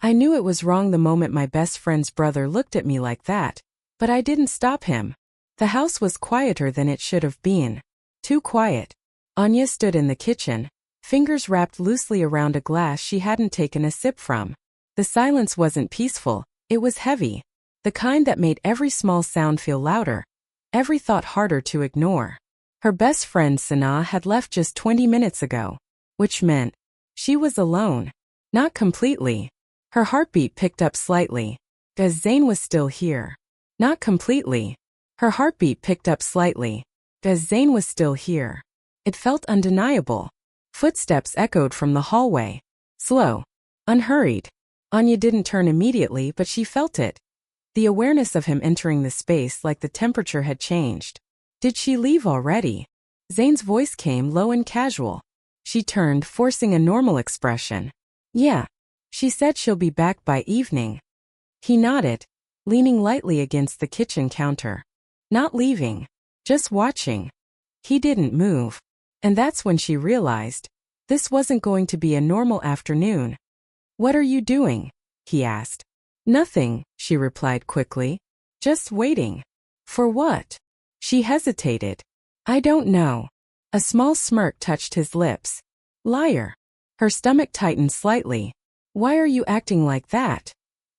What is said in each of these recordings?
I knew it was wrong the moment my best friend's brother looked at me like that, but I didn't stop him. The house was quieter than it should have been. Too quiet. Anya stood in the kitchen, fingers wrapped loosely around a glass she hadn't taken a sip from. The silence wasn't peaceful, it was heavy. The kind that made every small sound feel louder, every thought harder to ignore. Her best friend Sana had left just 20 minutes ago, which meant she was alone. Not completely. Her heartbeat picked up slightly, as Zayn was still here. Not completely. Her heartbeat picked up slightly, as Zayn was still here. It felt undeniable. Footsteps echoed from the hallway. Slow. Unhurried. Anya didn't turn immediately, but she felt it. The awareness of him entering the space like the temperature had changed. Did she leave already? Zayn's voice came low and casual. She turned, forcing a normal expression. Yeah. She said she'll be back by evening. He nodded, leaning lightly against the kitchen counter. Not leaving. Just watching. He didn't move. And that's when she realized this wasn't going to be a normal afternoon. What are you doing? He asked. Nothing, she replied quickly. Just waiting. For what? She hesitated. I don't know. A small smirk touched his lips. Liar. Her stomach tightened slightly. Why are you acting like that?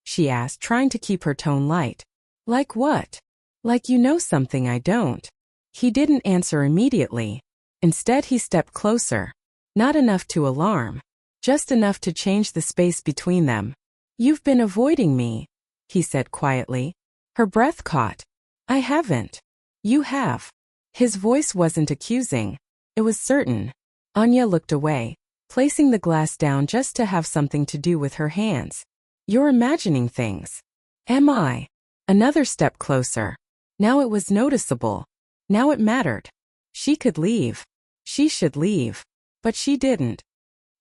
She asked, trying to keep her tone light. Like what? Like you know something I don't. He didn't answer immediately. Instead, he stepped closer. Not enough to alarm. Just enough to change the space between them. You've been avoiding me, he said quietly. Her breath caught. I haven't. You have. His voice wasn't accusing. It was certain. Anya looked away, placing the glass down just to have something to do with her hands. You're imagining things. Am I? Another step closer. Now it was noticeable. Now it mattered. She could leave. She should leave. But she didn't.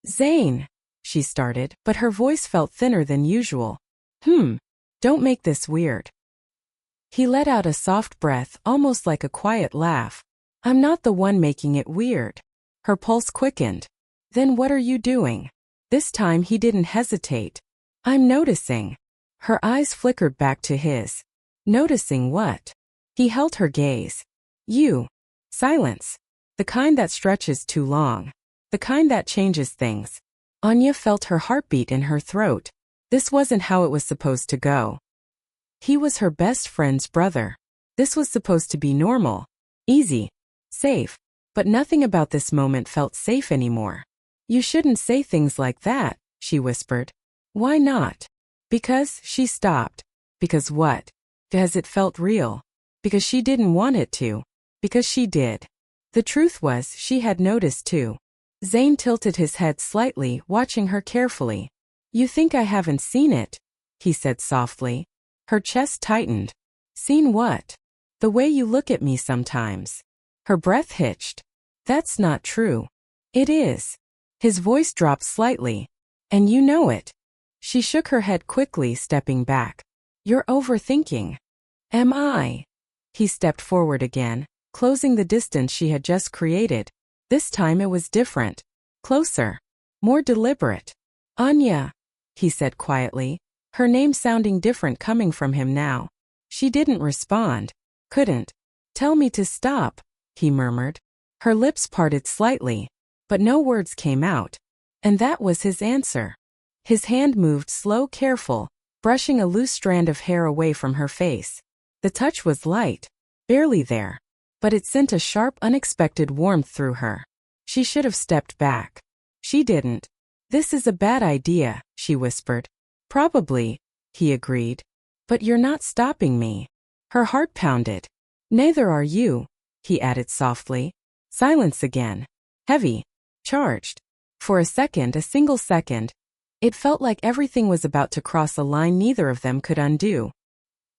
Zayn, she started, but her voice felt thinner than usual. Don't make this weird. He let out a soft breath, almost like a quiet laugh. I'm not the one making it weird. Her pulse quickened. Then what are you doing? This time he didn't hesitate. I'm noticing. Her eyes flickered back to his. Noticing what? He held her gaze. You. Silence. The kind that stretches too long. The kind that changes things. Anya felt her heartbeat in her throat. This wasn't how it was supposed to go. He was her best friend's brother. This was supposed to be normal. Easy. Safe. But nothing about this moment felt safe anymore. You shouldn't say things like that, she whispered. Why not? Because she stopped. Because what? Because it felt real. Because she didn't want it to. Because she did. The truth was, she had noticed too. Zayn tilted his head slightly, watching her carefully. You think I haven't seen it? He said softly. Her chest tightened. Seen what? The way you look at me sometimes. Her breath hitched. That's not true. It is. His voice dropped slightly. And you know it. She shook her head quickly, stepping back. You're overthinking. Am I? He stepped forward again, closing the distance she had just created. This time it was different. Closer. More deliberate. Anya, he said quietly, her name sounding different coming from him now. She didn't respond. Couldn't. Tell me to stop, he murmured. Her lips parted slightly, but no words came out. And that was his answer. His hand moved slow, careful, brushing a loose strand of hair away from her face. The touch was light, barely there, but it sent a sharp, unexpected warmth through her. She should have stepped back. She didn't. This is a bad idea, she whispered. Probably, he agreed. But you're not stopping me. Her heart pounded. Neither are you, he added softly. Silence again. Heavy. Charged. For a second, a single second, it felt like everything was about to cross a line neither of them could undo.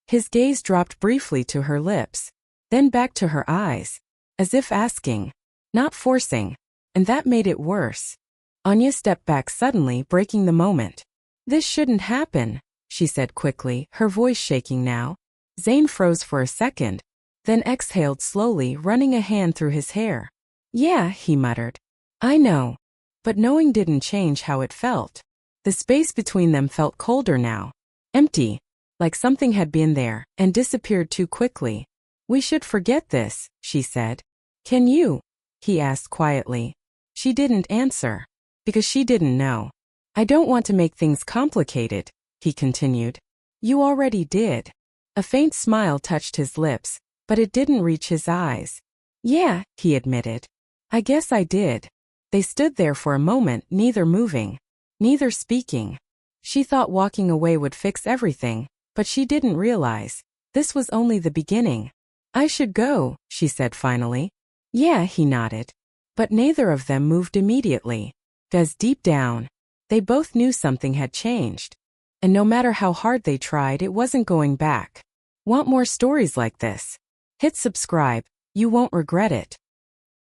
His gaze dropped briefly to her lips, then back to her eyes, as if asking, not forcing, and that made it worse. Anya stepped back suddenly, breaking the moment. This shouldn't happen, she said quickly, her voice shaking now. Zayn froze for a second, then exhaled slowly, running a hand through his hair. Yeah, he muttered. I know. But knowing didn't change how it felt. The space between them felt colder now. Empty. Like something had been there and disappeared too quickly. We should forget this, she said. Can you? He asked quietly. She didn't answer. Because she didn't know. I don't want to make things complicated, he continued. You already did. A faint smile touched his lips, but it didn't reach his eyes. Yeah, he admitted. I guess I did. They stood there for a moment, neither moving, neither speaking. She thought walking away would fix everything, but she didn't realize. This was only the beginning. I should go, she said finally. Yeah, he nodded. But neither of them moved immediately. Because deep down, they both knew something had changed. And no matter how hard they tried, it wasn't going back. Want more stories like this? Hit subscribe, you won't regret it.